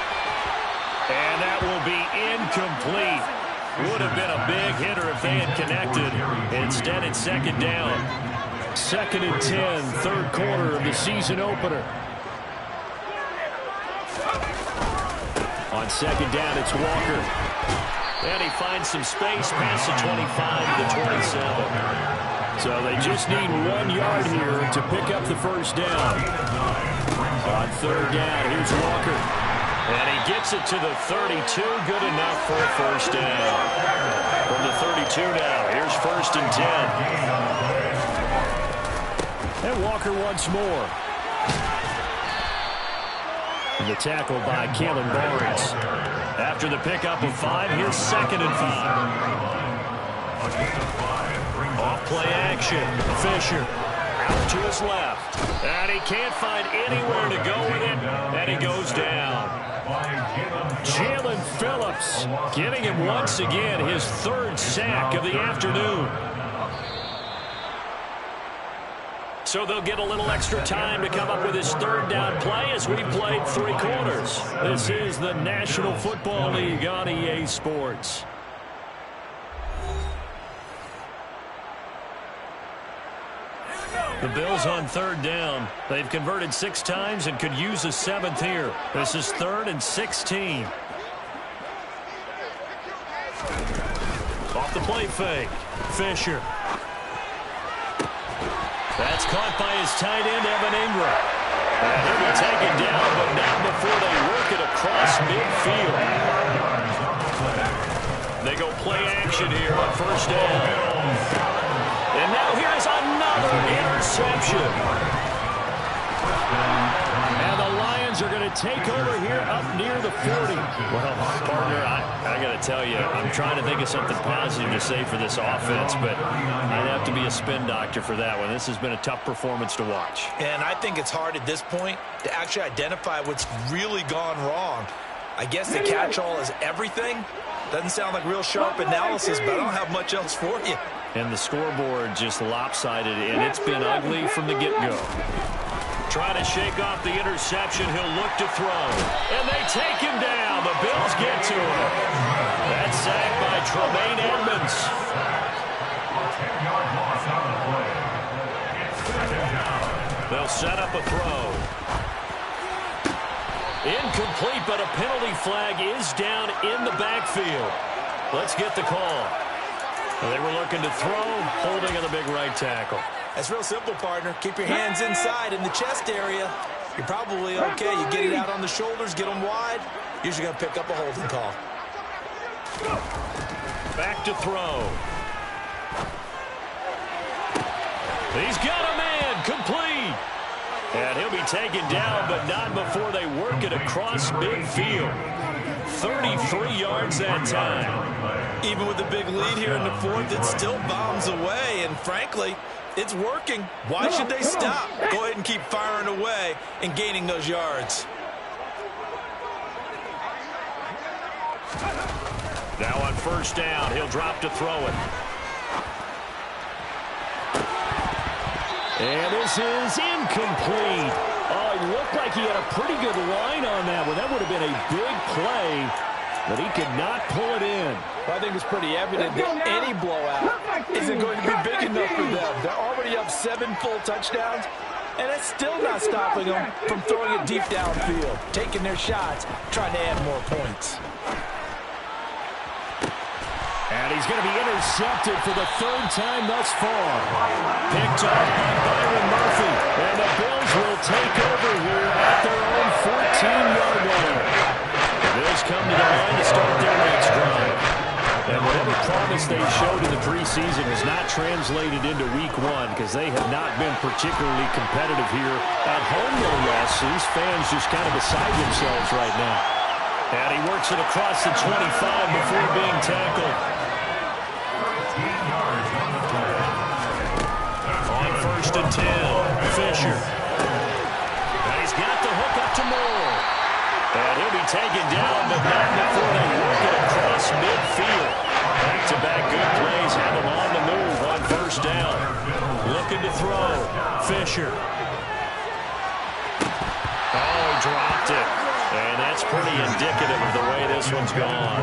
And that will be incomplete. Would have been a big hitter if they had connected. Instead, it's second down. 2nd and 10, third quarter of the season opener. On second down, it's Walker. And he finds some space past the 25 to the 27. So they just need 1 yard here to pick up the first down. On third down, here's Walker. And he gets it to the 32. Good enough for a first down. From the 32 now, here's 1st and 10. And Walker once more. And the tackle by Kalen Barnes. After the pickup of 5, here's 2nd and 5. Off play action. Fisher. Out to his left. And he can't find anywhere to go with it. And he goes down. Jalen Phillips getting him once again his 3rd sack of the afternoon. So they'll get a little extra time to come up with his 3rd down play as we've played 3 quarters. This is the National Football League on EA Sports. The Bills on 3rd down. They've converted 6 times and could use a 7th here. This is 3rd and 16. Off the play fake. Fisher. That's caught by his tight end, Evan Ingram. And he'll be taken down, but not before they work it across midfield. They go play action here on 1st down. And now here's another interception. And the Lions are going to take over here up near the 40. Well, partner, I got to tell you, I'm trying to think of something positive to say for this offense, but I'd have to be a spin doctor for that one. This has been a tough performance to watch. And I think it's hard at this point to actually identify what's really gone wrong. I guess the catch-all is everything. Doesn't sound like real sharp analysis, but I don't have much else for you. And the scoreboard just lopsided, and it's been ugly from the get-go. Trying to shake off the interception. He'll look to throw. And they take him down. The Bills get to him. That's sacked by Tremaine Edmonds. 10-yard loss on the play. They'll set up a throw. Incomplete, but a penalty flag is down in the backfield. Let's get the call. They were looking to throw, holding on the big right tackle. That's real simple, partner. Keep your hands inside in the chest area. You're probably okay. You get it out on the shoulders, get them wide. Usually going to pick up a holding call. Back to throw. He's got a man, complete. And he'll be taken down, but not before they work it across midfield. 33 yards that time. Even with the big lead here in the 4th, it still bombs away. And frankly, it's working. Why should they stop? Go ahead and keep firing away and gaining those yards. Now on 1st down, he'll drop to throw it. And this is incomplete. Oh, it looked like he had a pretty good line on that one. That would have been a big play, but he could not pull it in. Well, I think it's pretty evident that any blowout isn't going to be big enough for them. They're already up 7 full touchdowns, and it's still not stopping them from throwing it deep downfield, taking their shots, trying to add more points. And he's going to be intercepted for the 3rd time thus far. Picked off by Byron Murphy. And the Bills will take over here at their own 14-yard line. The Bills come to the line to start their next drive. And whatever promise they showed in the preseason has not translated into week 1 because they have not been particularly competitive here at home, no less. These fans just kind of beside themselves right now. And he works it across the 25 before being tackled. On 1st and 10, Fisher. And he's got the hook up to Moore. And he'll be taken down, but not before they work it across midfield. Back-to-back good plays have him on the move on 1st down. Looking to throw. Fisher. Oh, he dropped it. And that's pretty indicative of the way this one's gone.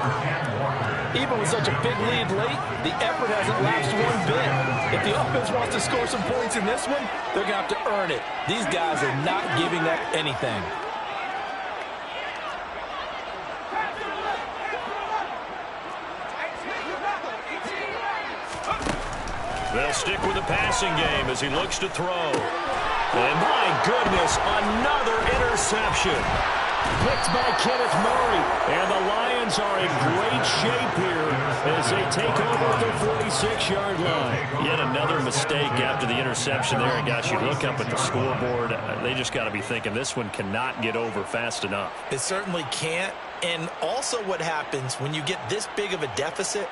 Even with such a big lead late, the effort hasn't lapsed one bit. If the offense wants to score some points in this one, they're going to have to earn it. These guys are not giving up anything. They'll stick with the passing game as he looks to throw. And my goodness, another interception. Picked by Kenneth Murray. And the Lions are in great shape here as they take over at their 46-yard line. Yet another mistake after the interception there. And gosh, you look up at the scoreboard, they just got to be thinking this one cannot get over fast enough. It certainly can't. And also what happens when you get this big of a deficit,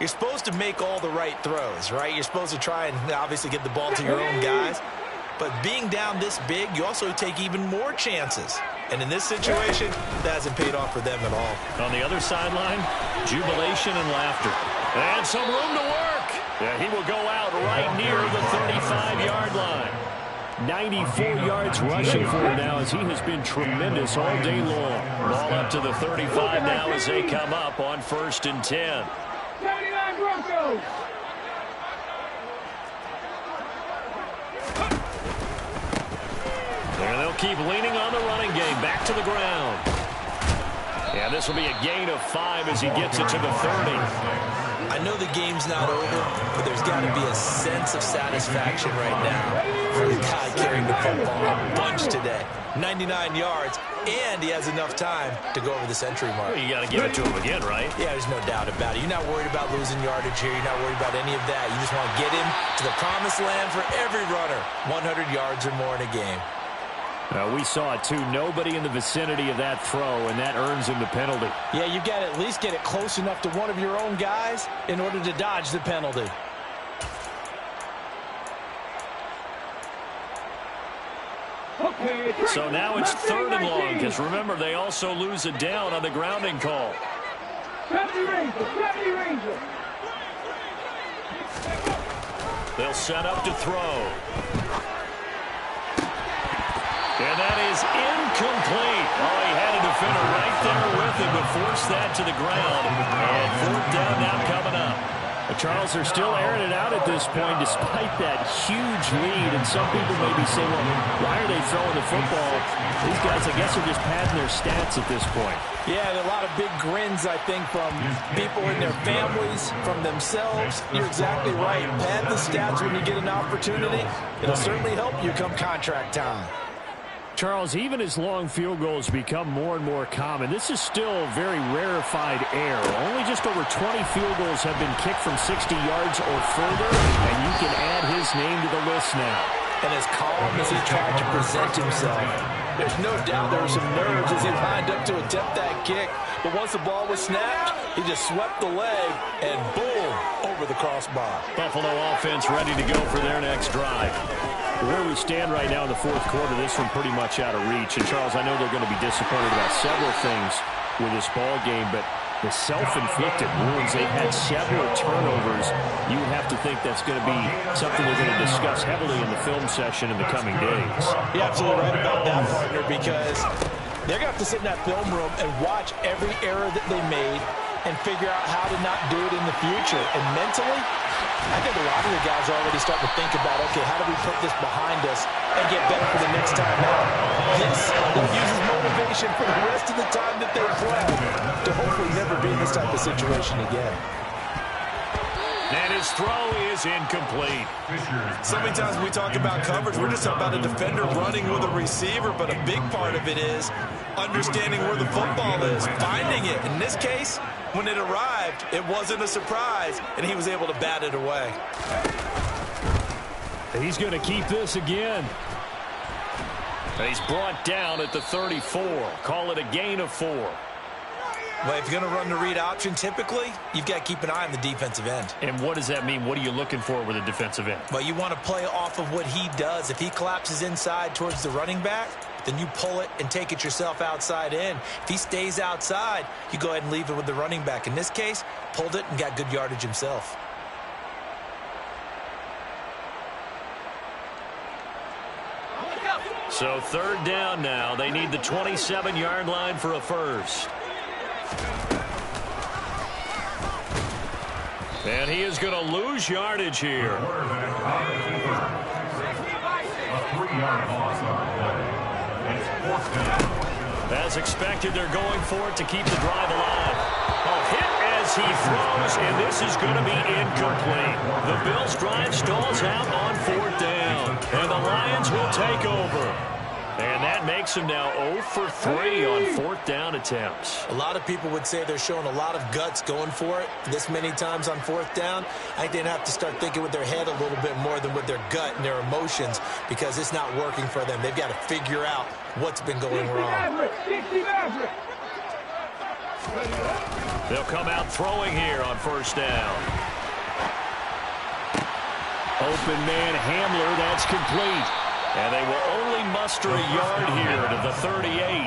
you're supposed to make all the right throws, right? You're supposed to try and obviously get the ball to your own guys. But being down this big, you also take even more chances. And in this situation, that hasn't paid off for them at all. On the other sideline, jubilation and laughter. And some room to work. Yeah, he will go out right near the 35-yard line. 94 yards rushing for him now as he has been tremendous all day long. Ball up to the 35 now as they come up on 1st and 10. 79 Broncos. And they'll keep leaning on the running game. Back to the ground. And this will be a gain of 5 as he gets it to the 30. I know the game's not over, but there's got to be a sense of satisfaction right now for the guy carrying the football a bunch today. 99 yards, and he has enough time to go over the century mark. Well, you got to give it to him again, right? Yeah, there's no doubt about it. You're not worried about losing yardage here. You're not worried about any of that. You just want to get him to the promised land for every runner. 100 yards or more in a game. We saw it, too. Nobody in the vicinity of that throw, and that earns him the penalty. Yeah, you've got to at least get it close enough to one of your own guys in order to dodge the penalty. So now it's 3rd and long, because remember, they also lose a down on the grounding call. 70 Rangers. They'll set up to throw. And that is incomplete. Oh, he had a defender right there with him to force that to the ground. And 4th down now coming up. Charles, they're still airing it out at this point despite that huge lead. And some people may be saying, well, why are they throwing the football? These guys, I guess, are just padding their stats at this point. Yeah, there are a lot of big grins, I think, from people in their families, from themselves. You're exactly right. Pad the stats when you get an opportunity. It'll certainly help you come contract time. Charles, even as long field goals become more and more common, this is still very rarefied air. Only just over 20 field goals have been kicked from 60 yards or further, and you can add his name to the list now. And as calm as he tried to present himself, there's no doubt there were some nerves as he lined up to attempt that kick. But once the ball was snapped, he just swept the leg, and boom, over the crossbar. Buffalo offense ready to go for their next drive. Where we stand right now in the 4th quarter, this one pretty much out of reach. And, Charles, I know they're going to be disappointed about several things with this ball game, but the self-inflicted wounds. They've had several turnovers. You would have to think that's going to be something they're going to discuss heavily in the film session in the coming days. You're absolutely right about that, partner, because they're going to have to sit in that film room and watch every error that they made and figure out how to not do it in the future. And mentally, I think a lot of the guys are already starting to think about, okay, how do we put this behind us and get better for the next time out? This infuses motivation for the rest of the time that they play to hopefully never be in this type of situation again. And his throw is incomplete. So many times when we talk about coverage, we're just talking about a defender running with a receiver, but a big part of it is understanding where the football is, finding it. In this case, when it arrived, it wasn't a surprise, and he was able to bat it away. He's going to keep this again. He's brought down at the 34. Call it a gain of 4. Well, if you're going to run the read option, typically, you've got to keep an eye on the defensive end. And what does that mean? What are you looking for with a defensive end? Well, you want to play off of what he does. If he collapses inside towards the running back, then you pull it and take it yourself outside in. If he stays outside, you go ahead and leave it with the running back. In this case, pulled it and got good yardage himself. So 3rd down now. They need the 27-yard line for a first. And he is going to lose yardage here. A 3-yard loss on the play. It's 4th down. As expected, they're going for it to keep the drive alive. A hit as he throws, and this is going to be incomplete. The Bills' drive stalls out on 4th down, and the Lions will take over. And that makes them now 0 for 3 on 4th down attempts. A lot of people would say they're showing a lot of guts going for it this many times on 4th down. I think they'd have to start thinking with their head a little bit more than with their gut and their emotions, because it's not working for them. They've got to figure out what's been going wrong. They'll come out throwing here on 1st down. Open man Hamler, that's complete. And they will only muster a yard here to the 38.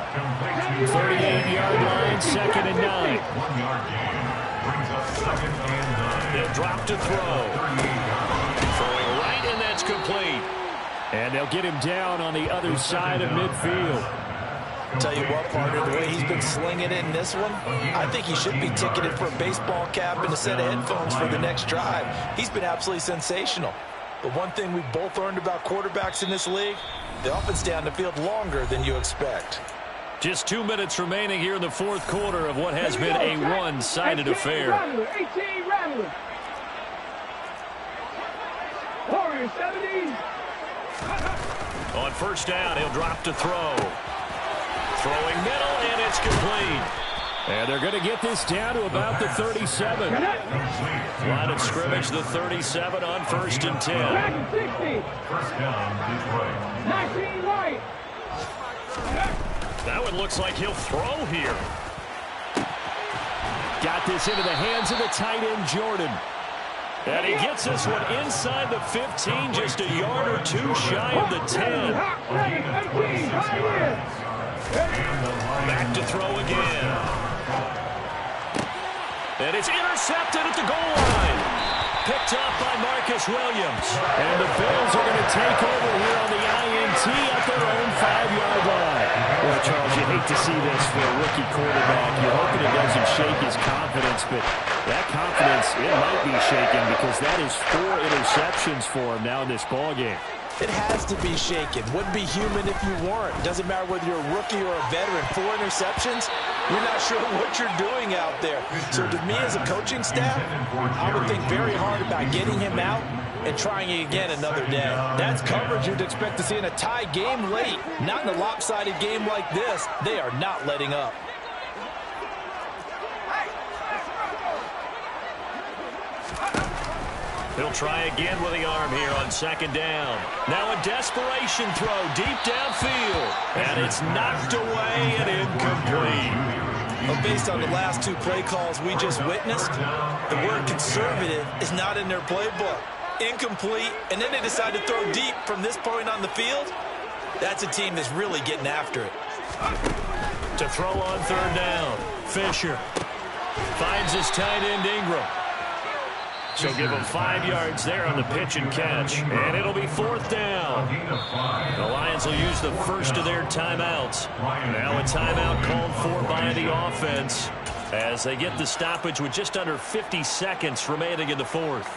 38-yard line, 2nd and 9. 1-yard gain brings up 2nd and 9. They'll drop to throw. Throwing right, and that's complete. And they'll get him down on the other side of midfield. Tell you what, partner, the way he's been slinging it in this one, I think he should be ticketed for a baseball cap and a set of headphones for the next drive. He's been absolutely sensational. But one thing we've both learned about quarterbacks in this league, they often stay on the field longer than you expect. Just 2 minutes remaining here in the 4th quarter of what has been a one-sided affair. Warriors 70. On 1st down, he'll drop to throw. Throwing middle, and it's complete. And they're going to get this down to about the 37. Line of scrimmage, the 37 on 1st and 10. 1st down, Detroit. 19 right. That one looks like he'll throw here. Got this into the hands of the tight end, Jordan. And he gets this one inside the 15, just a yard or 2 shy of the 10. Back to throw again. And it's intercepted at the goal line. Picked up by Marcus Williams. And the Bills are going to take over here on the INT at their own 5-yard line. Well, Charles, you hate to see this for a rookie quarterback. You're hoping it doesn't shake his confidence, but that confidence, it might be shaken because that is 4 interceptions for him now in this ballgame. It has to be shaken. Wouldn't be human if you weren't. Doesn't matter whether you're a rookie or a veteran. 4 interceptions, you're not sure what you're doing out there. So to me as a coaching staff, I would think very hard about getting him out and trying it again another day. That's coverage you'd expect to see in a tie game late. Not in a lopsided game like this. They are not letting up. He'll try again with the arm here on 2nd down. Now a desperation throw deep downfield. And it's knocked away and incomplete. Well, based on the last 2 play calls we just witnessed, the word conservative is not in their playbook. Incomplete, and then they decide to throw deep from this point on the field. That's a team that's really getting after it. To throw on 3rd down, Fisher. finds his tight end Ingram. She'll give him 5 yards there on the pitch and catch. And it'll be 4th down. The Lions will use the first of their timeouts. Now a timeout called for by the offense as they get the stoppage with just under 50 seconds remaining in the 4th.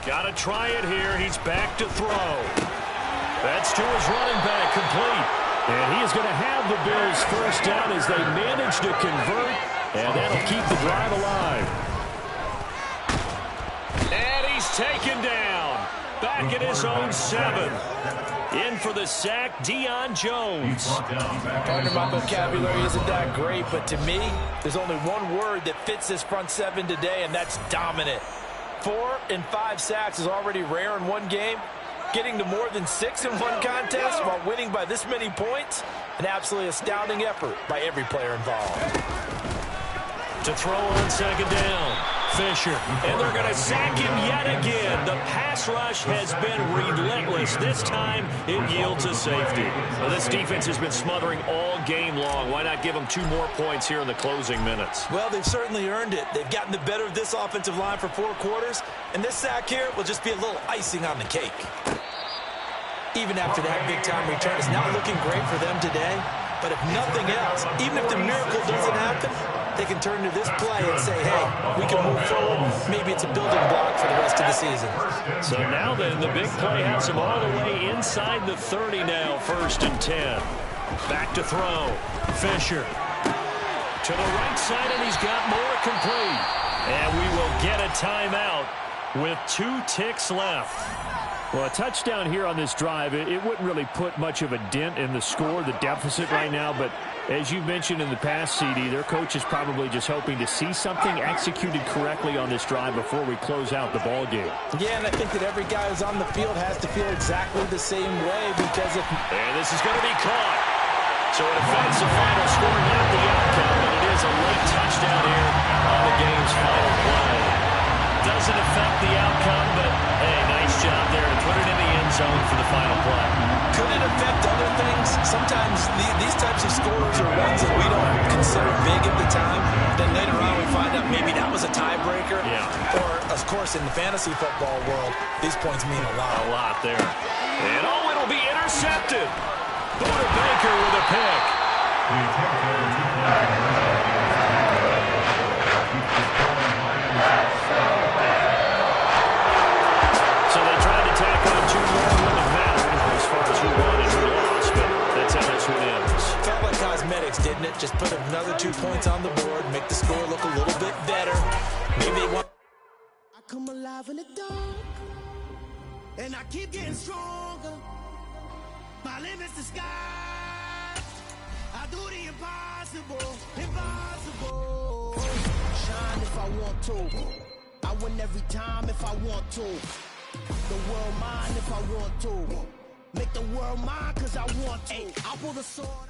Got to try it here. He's back to throw. That's to his running back, complete. And he is going to have the Bills first down as they manage to convert, and that'll keep the drive alive. And he's taken down. Back at his own 7. In for the sack, Deion Jones. Pardon my vocabulary isn't that great, but to me, there's only one word that fits this front 7 today, and that's dominant. 4 and 5 sacks is already rare in one game. Getting to more than 6 in one contest while winning by this many points, an absolutely astounding effort by every player involved. To throw on 2nd down, Fisher, and they're going to sack him yet again. The pass rush has been relentless. This time, it yields a safety. Well, this defense has been smothering all game long. Why not give them 2 more points here in the closing minutes? Well, they've certainly earned it. They've gotten the better of this offensive line for 4 quarters, and this sack here will just be a little icing on the cake. Even after that big-time return, it's not looking great for them today. But if nothing else, even if the miracle doesn't happen, they can turn to this play and say, hey, we can move forward. Maybe it's a building block for the rest of the season. So now then, the big play has him all the way inside the 30 now, 1st and 10. Back to throw. Fisher to the right side, and he's got more, complete. And we will get a timeout with 2 ticks left. Well, a touchdown here on this drive, it wouldn't really put much of a dent in the score, the deficit right now. But as you mentioned in the past, CD, their coach is probably just hoping to see something executed correctly on this drive before we close out the ball game. Yeah, and I think that every guy who's on the field has to feel exactly the same way because if... And this is going to be caught. So it affects the final score, not the outcome, but it is a late touchdown here on the game's final play. Doesn't affect the outcome, but hey, nice job there to put it in the end zone for the final play. Could it affect other things? Sometimes these types of scores are ones that we don't consider big at the time. Then later on we find out maybe that was a tiebreaker. Yeah. Or, of course, in the fantasy football world, these points mean a lot. A lot there. And oh, it'll be intercepted. Buda Baker with a pick. So they tried to tack on 2 more when it mattered as far as who won and who lost, but that's how this one ends. Felt like cosmetics, didn't it? Just put another 2 points on the board, make the score look a little bit better. Maybe they want... I come alive in the dark, and I keep getting stronger. My limit's the sky. I do the impossible, impossible. Shine if I want to. I win every time if I want to. The world mine if I want to. Make the world mine cause I want to. I pull the sword.